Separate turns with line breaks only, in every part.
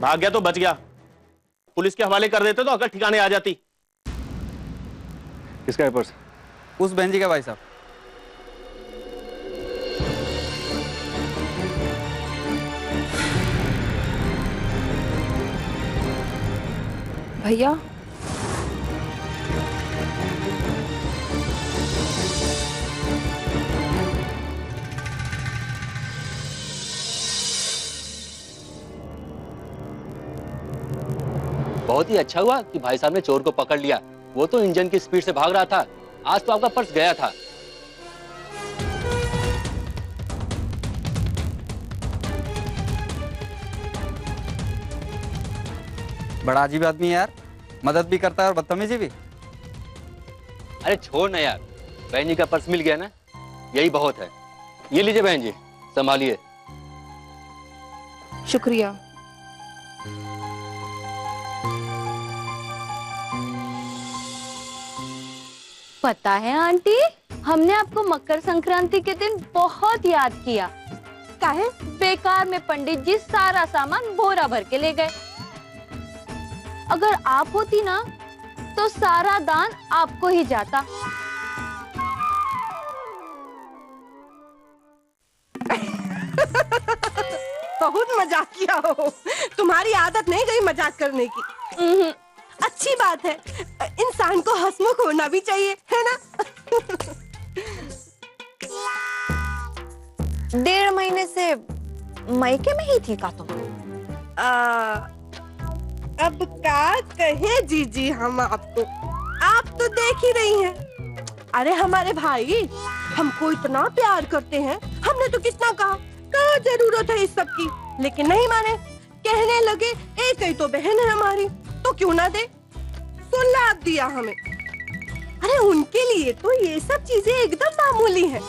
भाग गया तो बच गया, पुलिस के हवाले कर देते तो अगर ठिकाने आ जाती।
किसका है पर्स?
उस बहन जी का भाई साहब।
भैया
बहुत ही अच्छा हुआ कि भाई साहब ने चोर को पकड़ लिया। वो तो इंजन की स्पीड से भाग रहा था। आज तो आपका पर्स गया था।
बड़ा अजीब आदमी है यार, मदद भी करता है और बदतमीजी भी।
अरे छोड़ ना यार, बहन जी का पर्स मिल गया ना, यही बहुत है। ये लीजिए बहन जी, संभालिए।
शुक्रिया।
पता है आंटी, हमने आपको मकर संक्रांति के दिन बहुत याद किया। काहे? बेकार में पंडित जी सारा सामान बोरा भर के ले गए। अगर आप होती ना तो सारा दान आपको ही जाता।
बहुत मजाक किया हो, तुम्हारी आदत नहीं गई मजाक करने की। अच्छी बात है, इंसान को हंसमुख होना भी चाहिए, है ना?
1.5 महीने से मायके में ही थी का तुम?
अब क्या कहें जीजी हम आपको, आप तो देख ही रही हैं। अरे हमारे भाई हमको इतना प्यार करते हैं, हमने तो कितना कहा जरूरत है इस सब की, लेकिन नहीं माने। कहने लगे एक ही तो बहन है हमारी, तो क्यों ना दे। तो लाभ दिया हमें। अरे उनके लिए तो ये सब चीजें एकदम मामूली हैं।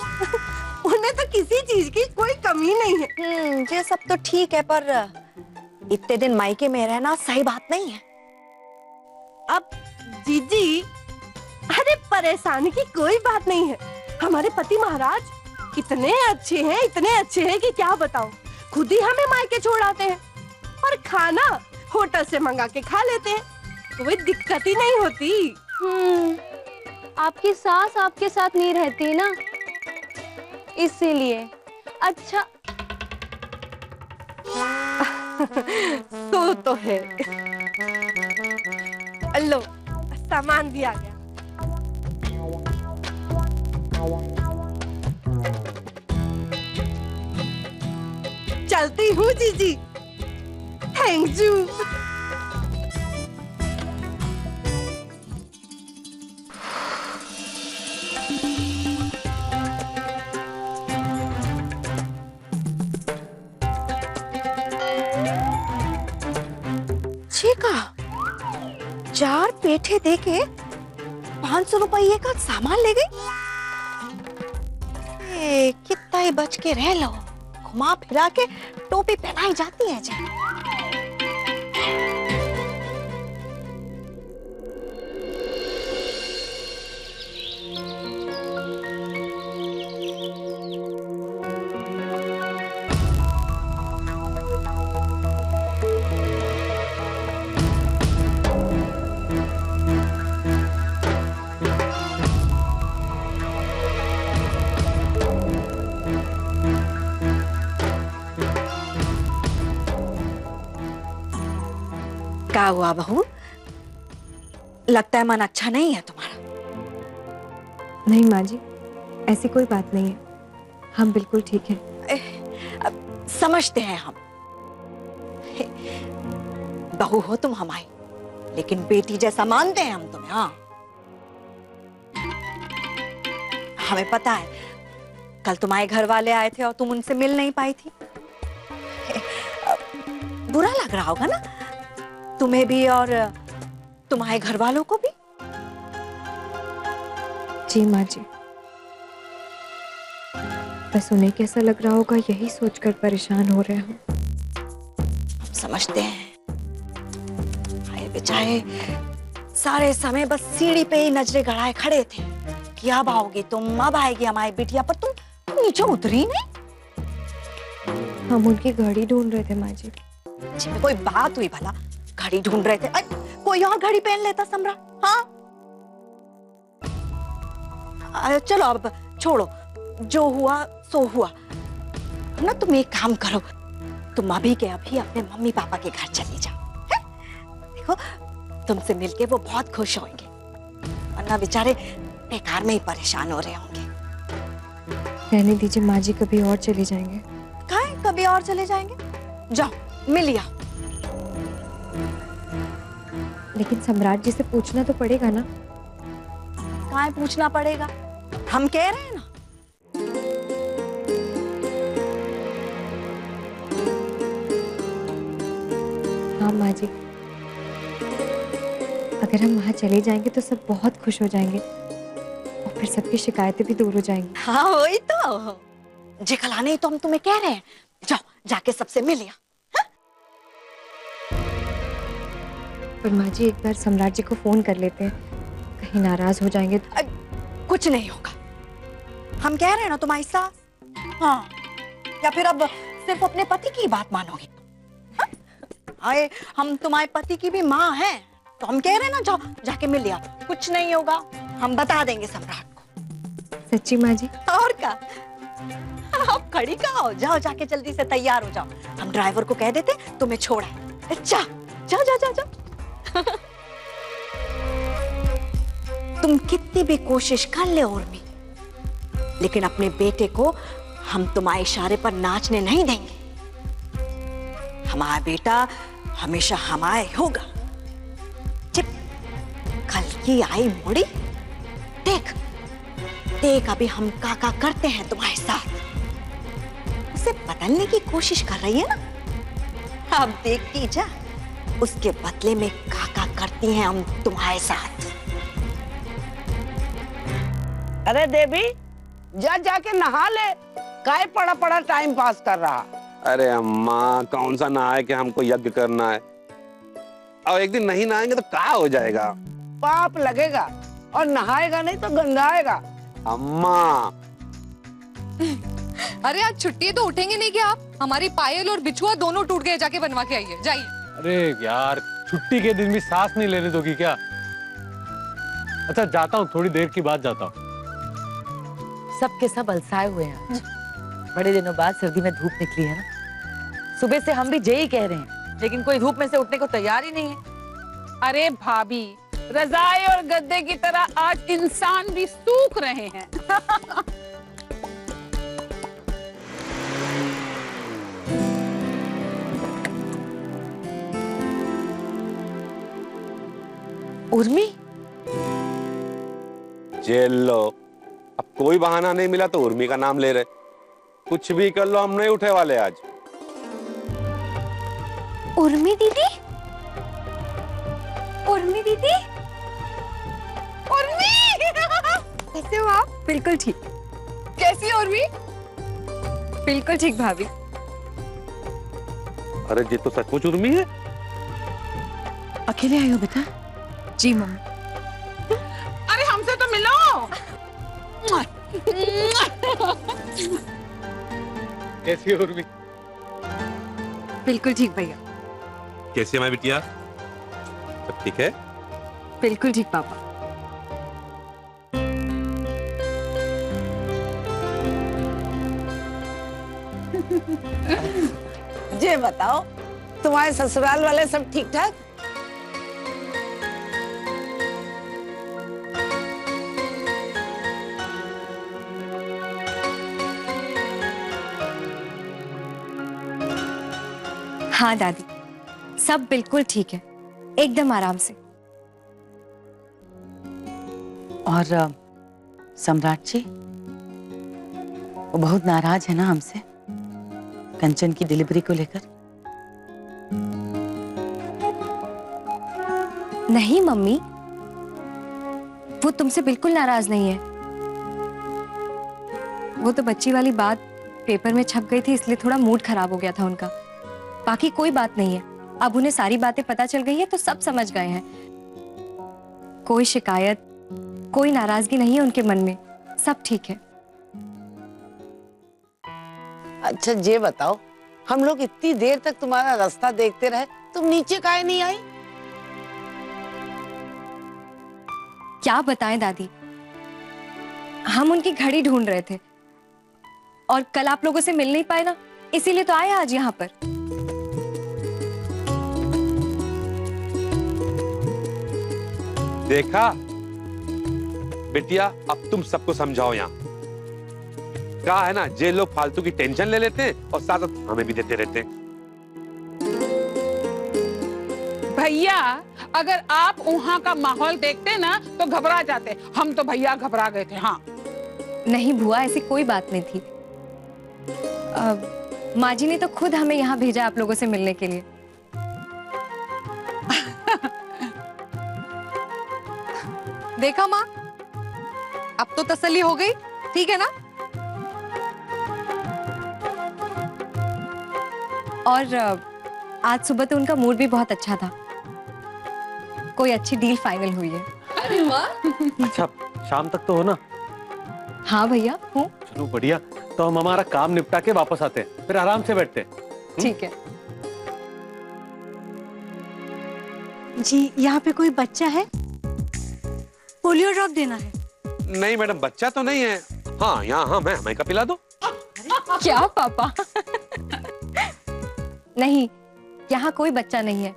उन्हें तो किसी चीज की कोई कमी नहीं है।
ये सब तो ठीक है, पर इतने दिन मायके में रहना सही बात नहीं है।
अब जीजी, अरे परेशानी की कोई बात नहीं है। हमारे पति महाराज इतने अच्छे हैं कि क्या बताऊं। खुद ही हमें मायके छोड़ाते हैं और खाना होटल से मंगा के खा लेते हैं, कोई दिक्कत ही नहीं होती।
आपकी सास आपके साथ नहीं रहती ना, इसीलिए। अच्छा
तो है। लो सामान भी आ गया। चलती हूँ जीजी, थैंक यू।
का 4 पेठे देके 500 रुपये का सामान ले गई। कितना ही बच के रह लो, घुमा फिरा के टोपी पहनाई जाती है जी। क्या हुआ बहू, लगता है मन अच्छा नहीं है तुम्हारा?
नहीं माँ जी, ऐसी कोई बात नहीं है, हम बिल्कुल ठीक हैं।
समझते हैं हम। बहू हो तुम हमारी, लेकिन बेटी जैसा मानते हैं हम तुम्हें। हाँ, हमें पता है कल तुम्हारे घर वाले आए थे और तुम उनसे मिल नहीं पाई थी। बुरा लग रहा होगा ना तुम्हें भी और तुम्हारे घर वालों को भी।
जी माँ जी, बस उन्हें कैसा लग रहा होगा यही सोचकर परेशान हो रहे हूँ।
हम समझते हैं, आए बेचारे सारे समय बस सीढ़ी पे ही नजरें गड़ाए खड़े थे कि अब आओगी तुम, अब आएगी हमारी बिटिया, पर तुम नीचे उतरी नहीं।
हम उनकी गाड़ी ढूंढ रहे थे माँ जी।
जिसमें कोई बात हुई भला? घड़ी ढूंढ रहे थे, कोई और घड़ी पहन लेता सम्राट। हाँ चलो अब छोड़ो, जो हुआ सो हुआ ना। तुम एक काम करो, तुम अभी के अभी अपने मम्मी पापा के घर चली जाओ, है? देखो तुमसे मिलके वो बहुत खुश होंगे, वरना बेचारे बेकार में ही परेशान हो रहे होंगे।
रहने दीजिए माँ जी, कभी और चले जाएंगे।
कहाँ कभी और चले जाएंगे? जाओ मिल लिया।
लेकिन सम्राट जी से पूछना तो पड़ेगा ना।
कहाँ पूछना पड़ेगा? हम कह रहे हैं ना।
हाँ माँ जी, अगर हम वहाँ चले जाएंगे तो सब बहुत खुश हो जाएंगे और फिर सबकी शिकायतें भी दूर हो जाएंगी।
हाँ वही तो, जिखलाने ही तो हम तुम्हें कह रहे हैं। जाओ जाके सबसे मिल लिया।
पर माँ जी एक बार सम्राट जी को फोन कर लेते हैं, कहीं नाराज हो जाएंगे तो।
कुछ नहीं होगा, हम कह रहे हैं ना तुम्हारी सास। हाँ या फिर अब सिर्फ अपने पति की बात मानोगे? हाँ? हम तुम्हारे पति की भी माँ हैं, तो हम कह रहे हैं ना जाओ जाके मिल लिया। कुछ नहीं होगा, हम बता देंगे सम्राट को।
सच्ची माँ जी?
और क्या, अब खड़ी कहाँ हो? जाओ जाके जल्दी से तैयार हो जाओ, हम ड्राइवर को कह देते तुम्हें छोड़ा है। जा जा जा जा, जा। तुम कितनी भी कोशिश कर ले उर्मी, लेकिन अपने बेटे को हम तुम्हारे इशारे पर नाचने नहीं देंगे। हमारा बेटा हमेशा हमारा होगा। चिप कल की आई मोड़ी, देख देख अभी हम काका करते हैं तुम्हारे साथ। उसे बदलने की कोशिश कर रही है ना, अब देखती जा, उसके बदले में काका करती हैं हम तुम्हारे साथ।
अरे देवी, जा जाके नहा ले, काय पड़ा पड़ा टाइम पास कर रहा।
अरे अम्मा, कौन सा नहाए कि हमको यज्ञ करना है, और एक दिन नहीं नहाएंगे तो क्या हो जाएगा?
पाप लगेगा, और नहाएगा नहीं तो गंगाएगा।
अम्मा
अरे आज छुट्टी है तो उठेंगे नहीं क्या आप? हमारी पायल और बिछुआ दोनों टूट गए, जाके बनवा के आइए, जाइए।
अरे यार, छुट्टी के दिन भी सांस नहीं लेने दोगी क्या? अच्छा जाता हूँ, थोड़ी देर की बात जाता हूँ।
सब के सब अलसाए हुए हैं। बड़े दिनों बाद सर्दी में धूप निकली है ना। सुबह से हम भी यही कह रहे हैं, लेकिन कोई धूप में से उठने को तैयार ही नहीं है।
अरे भाभी, रजाई और गद्दे की तरह आज इंसान भी सूख रहे हैं।
उर्मी,
जेल लो, अब कोई बहाना नहीं मिला तो उर्मी का नाम ले रहे। कुछ भी कर लो, हम नहीं उठे वाले आज।
उर्मी दीदी, उर्मी दीदी,
उर्मी!
कैसे हो आप? बिल्कुल ठीक।
कैसी है उर्मी?
बिल्कुल ठीक भाभी।
अरे ये तो सचमुच उर्मी है।
अकेले आई हो बेटा?
जी मम्मी।
अरे हमसे तो मिलो।
कैसी है उर्मी?
बिल्कुल ठीक भैया।
कैसी है मैं बिटिया? सब ठीक है?
बिल्कुल ठीक पापा।
ये बताओ, तुम्हारे ससुराल वाले सब ठीक ठाक?
हाँ दादी, सब बिल्कुल ठीक है, एकदम आराम से।
और सम्राट जी, वो बहुत नाराज है ना हमसे, कंचन की डिलीवरी को लेकर?
नहीं मम्मी, वो तुमसे बिल्कुल नाराज नहीं है। वो तो बच्ची वाली बात पेपर में छप गई थी, इसलिए थोड़ा मूड खराब हो गया था उनका। बाकी कोई बात नहीं है, अब उन्हें सारी बातें पता चल गई है तो सब समझ गए हैं। कोई शिकायत, कोई नाराजगी नहीं है उनके मन में, सब ठीक है।
अच्छा ये बताओ, हम लोग इतनी देर तक तुम्हारा रास्ता देखते रहे, तुम नीचे काहे नहीं आई?
क्या बताएं दादी, हम उनकी घड़ी ढूंढ रहे थे और कल आप लोगों से मिल नहीं पाए ना, इसीलिए तो आए आज यहाँ पर।
देखा बेटिया, अब तुम सबको समझाओ। यहाँ क्या है ना, जे लोग फालतू की टेंशन ले लेते हैं और साथ साथ हमें भी देते रहते हैं।
भैया अगर आप वहाँ का माहौल देखते ना तो घबरा जाते। हम तो भैया घबरा गए थे। हाँ
नहीं बुआ, ऐसी कोई बात नहीं थी। माँ जी ने तो खुद हमें यहाँ भेजा आप लोगों से मिलने के लिए।
देखा माँ, अब तो तसल्ली हो गई, ठीक है ना?
और आज सुबह तो उनका मूड भी बहुत अच्छा था, कोई अच्छी डील फाइनल हुई है।
अरे वाह।
अच्छा, शाम तक तो हो ना?
हाँ भैया हूँ।
चलो बढ़िया, तो हम हमारा काम निपटा के वापस आते हैं, फिर आराम से बैठते हैं।
ठीक है
जी। यहाँ पे कोई बच्चा है? पोलियो ड्रॉप देना है।
नहीं मैडम, बच्चा तो नहीं है। हाँ यहाँ हम हैं, हमें का पिला दो।
क्या पापा? नहीं, यहाँ कोई बच्चा नहीं है,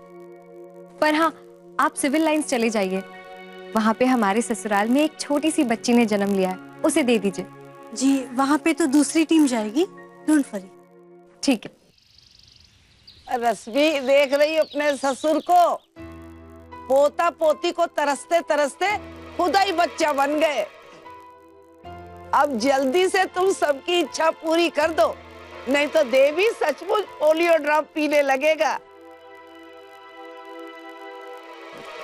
पर हाँ आप सिविल लाइंस चले जाइए, वहाँ पे हमारे ससुराल में एक छोटी सी बच्ची ने जन्म लिया है, उसे दे दीजिए।
जी वहाँ पे तो दूसरी टीम जाएगी, डोंट वरी।
ठीक है।
रश्मि देख रही अपने ससुर को, पोता पोती को तरसते तरसते खुदा ही बच्चा बन गए। अब जल्दी से तुम सबकी इच्छा पूरी कर दो, नहीं तो देवी सचमुच पोलियो ड्रॉप पीने लगेगा।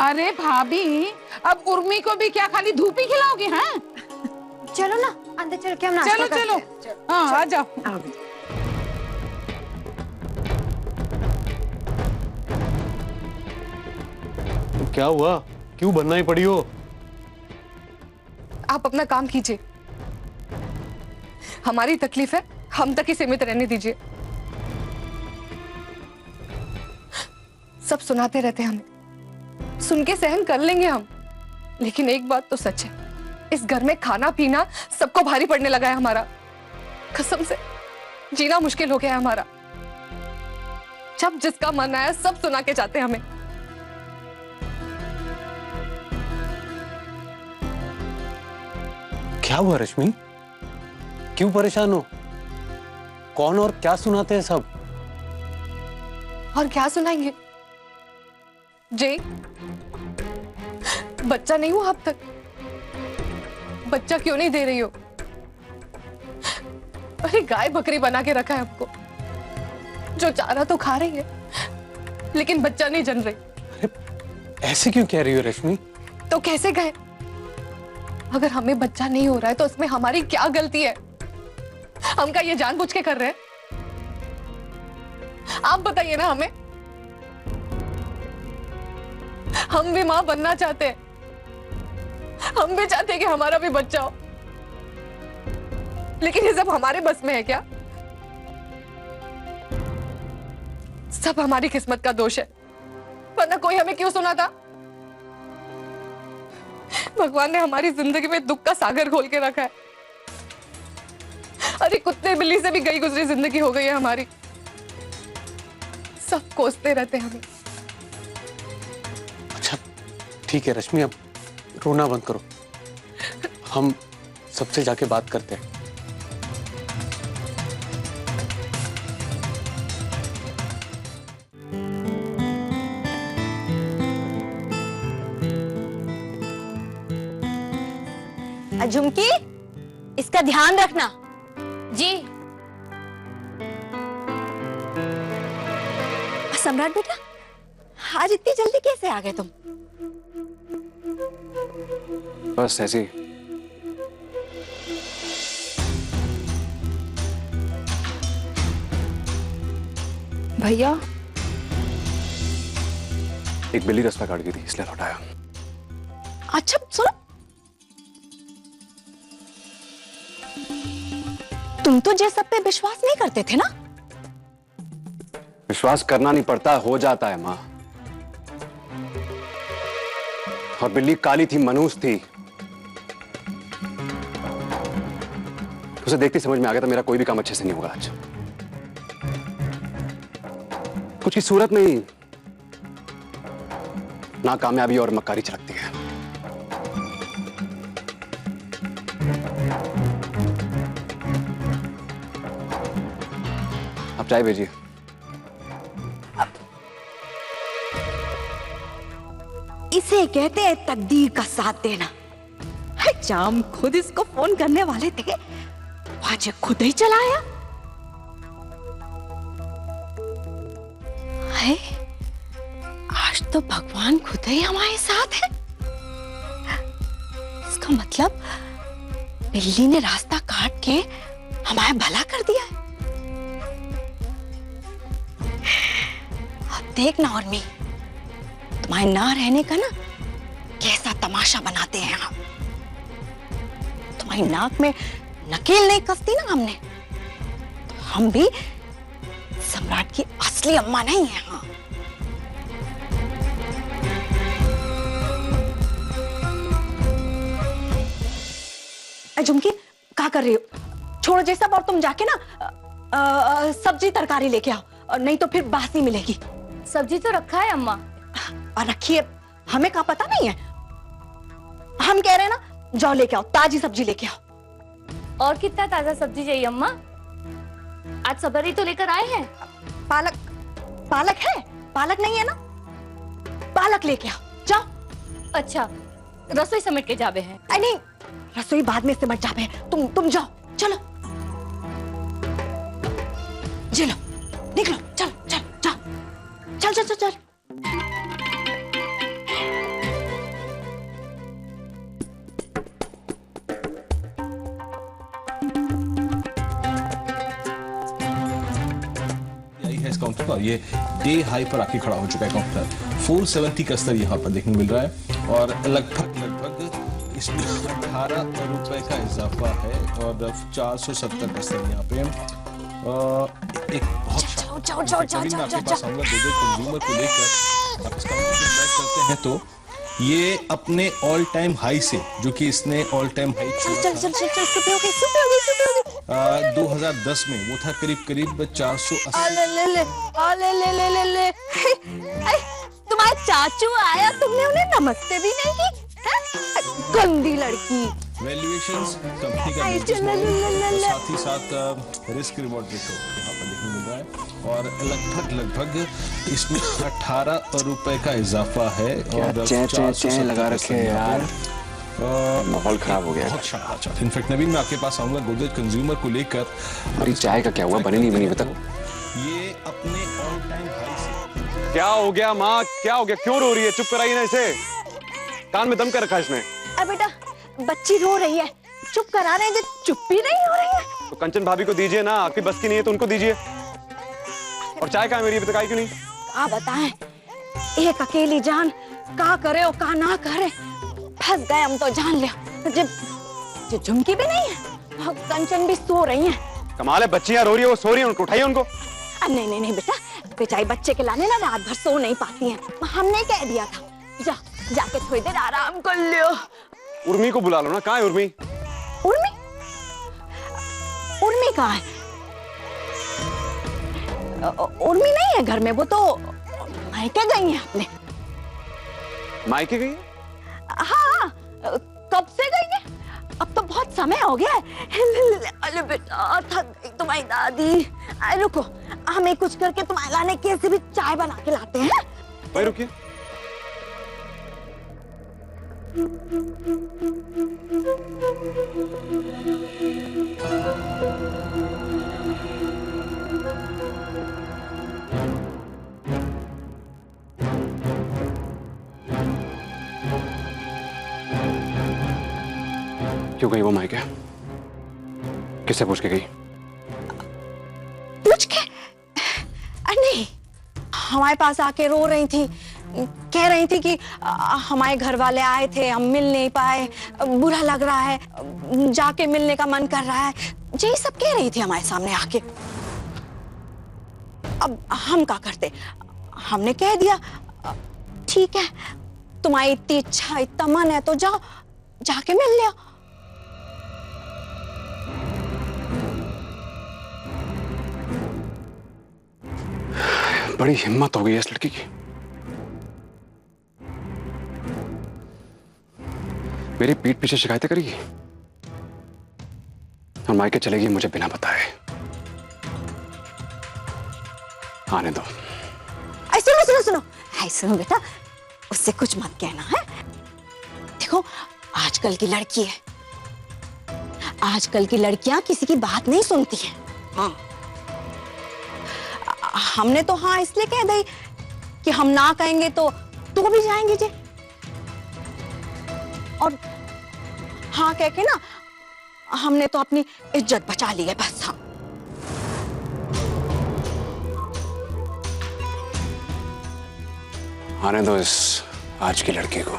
अरे भाभी, अब उर्मी को भी क्या खाली धूप ही खिलाओगे? हाँ
चलो ना अंदर चल के हम नाश्ता
चलो
करते
चलो,
हैं।
हाँ आ जाओ।
क्या हुआ, क्यों बनना ही पड़ी हो?
आप अपना काम कीजिए, हमारी तकलीफ है, हम तक ही सीमित रहने दीजिए। सब सुनाते रहते हमें, सुन के सहन कर लेंगे हम, लेकिन एक बात तो सच है, इस घर में खाना पीना सबको भारी पड़ने लगा है हमारा। कसम से जीना मुश्किल हो गया है हमारा। जब जिसका मन आया सब सुना के जाते हमें।
क्या हुआ रश्मि, क्यों परेशान हो? कौन और क्या सुनाते हैं सब?
और क्या सुनाएंगे? जय, बच्चा नहीं हुआ अब तक, बच्चा क्यों नहीं दे रही हो? अरे गाय बकरी बना के रखा है आपको, जो चारा तो खा रही है लेकिन बच्चा नहीं जन रही।
ऐसे क्यों कह रही हो रश्मि?
तो कैसे गए? अगर हमें बच्चा नहीं हो रहा है तो उसमें हमारी क्या गलती है? हम क्या ये जानबूझ के कर रहे हैं? आप बताइए ना हमें। हम भी मां बनना चाहते हैं, हम भी चाहते हैं कि हमारा भी बच्चा हो, लेकिन ये सब हमारे बस में है क्या? सब हमारी किस्मत का दोष है, वरना कोई हमें क्यों सुनाता? भगवान ने हमारी जिंदगी में दुख का सागर खोल के रखा है। अरे कुत्ते बिल्ली से भी गई गुजरी जिंदगी हो गई है हमारी। सब कोसते रहते हैं हमें।
अच्छा ठीक है रश्मि, अब रोना बंद करो, हम सबसे जाके बात करते हैं।
झुमकी, इसका ध्यान रखना।
जी।
सम्राट बेटा, आज इतनी जल्दी कैसे आ गए तुम?
बस ऐसे ही।
भैया,
एक बिल्ली रास्ता काट गई थी इसलिए लौटाया।
अच्छा सुनो, तुम तो जय सब पे विश्वास नहीं करते थे ना?
विश्वास करना नहीं पड़ता, हो जाता है माँ। और बिल्ली काली थी, मनहूस थी। उसे देखते समझ में आ गया था मेरा कोई भी काम अच्छे से नहीं होगा आज। कुछ की सूरत नहीं, नाकामयाबी और मक्कारी छलकती है। आप चाय भेजिए।
इसे कहते हैं तकदीर का साथ देना। जाम खुद इसको फोन करने वाले थे, आज खुद ही चलाया। है आज तो भगवान खुद ही हमारे साथ है। इसका मतलब बिल्ली ने रास्ता काट के हमारा भला कर दिया है। अब देखना उर्मी, तुम्हारे ना रहने का ना कैसा तमाशा बनाते हैं हम। तुम्हारी नाक में नकेल नहीं कसती ना हमने, तो हम भी सम्राट की असली अम्मा नहीं है। हाँ, झुमकी क्या कर रही हो? छोड़ो जैसा, और तुम जाके ना सब्जी तरकारी लेके आओ, नहीं तो फिर बासी मिलेगी।
सब्जी तो रखा है अम्मा।
और रखिए, हमें क्या पता नहीं है। हम कह रहे हैं ना, जाओ लेके आओ, ताजी सब्जी लेके आओ।
और कितना ताजा सब्जी चाहिए अम्मा? आज सबरी तो लेकर आए हैं।
पालक, पालक है? पालक नहीं है ना? पालक लेके आओ, जाओ।
अच्छा, रसोई समेट के जाबे हैं?
नहीं, रसोई बाद में सिमट जाबे। तुम जाओ, चलो चलो, निकलो, चलो चल जाओ, चल चल चल चल।
काउंटर पर ये डे हाई पर आके खड़ा हो चुका है काउंटर। 470 का स्तर यहाँ पर देखने मिल रहा है और लगभग इसमें 18 रुपए का इजाफा है और 470 का स्तर यहाँ पे। एक बहुत आपके पास आऊंगा दो कंज्यूमर को लेकर आप इसका करते हैं तो ये अपने ऑल टाइम हाई से, जो कि इसने ऑल टाइम हाई 2010 में वो था करीब 480।
तुम्हारे चाचू आया, तुमने उन्हें नमस्ते भी नहीं की। गंदी लड़की।
वैल्यूएशंस कंपनी का साथ ही साथ रिस्क रिवॉर्ड रेशो यहाँ पर देखने मिल रहा है और लगभग इसमें 18 रुपए का इजाफा है और 400
लगा रखे हैं यार। माहौल खराब हो गया।
इनफैक्ट नवीन मैं आपके पास आऊंगा गोदरेज कंज्यूमर को लेकर।
अरे चाय का क्या हुआ, बनी नहीं बनी बता।
ये अपने ऑल टाइम हाई से।
क्या हो गया माँ, क्या हो गया, क्यों रो रही है? चुप कराइए ना इसे, कान में दम कर रखा इसने।
अरे बेटा, बच्ची रो रही है, चुप करा रहे हैं, जो चुप भी नहीं हो रही है।
तो कंचन भाभी को दीजिए ना, आपकी बस की नहीं है तो उनको दीजिए। और चाय कहाँ है मेरी, बताई क्यों नहीं?
क्या बताएं, एक अकेली जान का करे और का ना करे, फंस गए हम तो। जान लिया जब झुमकी भी नहीं है, कंचन भी सो रही है।
कमाल है, बच्चियां रो रही है, वो सो रही है, उनको उठाइए उनको।
नहीं नहीं नहीं बेटा, बेचारी बच्चे के लाने ना रात भर सो नहीं पाती हैं, हमने कह दिया था। जा जाके थोड़ी देर आराम कर लियो।
उर्मी को बुला लो ना, कहाँ है उर्मी?
उर्मी? उर्मी कहाँ है? उर्मी नहीं है घर में, वो तो मायके गई है अपने।
मायके गई?
हाँ, कब से गई है? अब तो बहुत समय हो गया है। अरे बेटा, थक गई तुम्हारी दादी। अरे रुको, हमें कुछ करके तुम्हारे लाने कैसे भी चाय बना के लाते हैं।
भाई रुकिए। क्यों गई वो मायके? किससे पूछ के गई?
पूछ के? नहीं, हमारे पास आके रो रही थी, कह रही थी कि हमारे घर वाले आए थे, हम मिल नहीं पाए, बुरा लग रहा है, जाके मिलने का मन कर रहा है, यही सब कह रही थी हमारे सामने आके। अब हम क्या करते? हमने कह दिया ठीक है, तुम्हारी इतनी इच्छा इतना मन है तो जाओ, जाके मिल लिया।
बड़ी हिम्मत हो गई है इस लड़की की। मेरी पीठ पीछे शिकायतें करेगी और मायके चलेगी मुझे बिना बताए। आने दो।
सुनो सुनो सुनो, सुनो बेटा, उससे कुछ मत कहना है। देखो आजकल की लड़की है, आजकल की लड़कियां किसी की बात नहीं सुनती हैं। हाँ, हमने तो हाँ इसलिए कह दी कि हम ना कहेंगे तो तू भी जाएंगे जी, और हाँ कह के ना हमने तो अपनी इज्जत बचा ली है बस। हाँ
आने दो इस आज की लड़की को।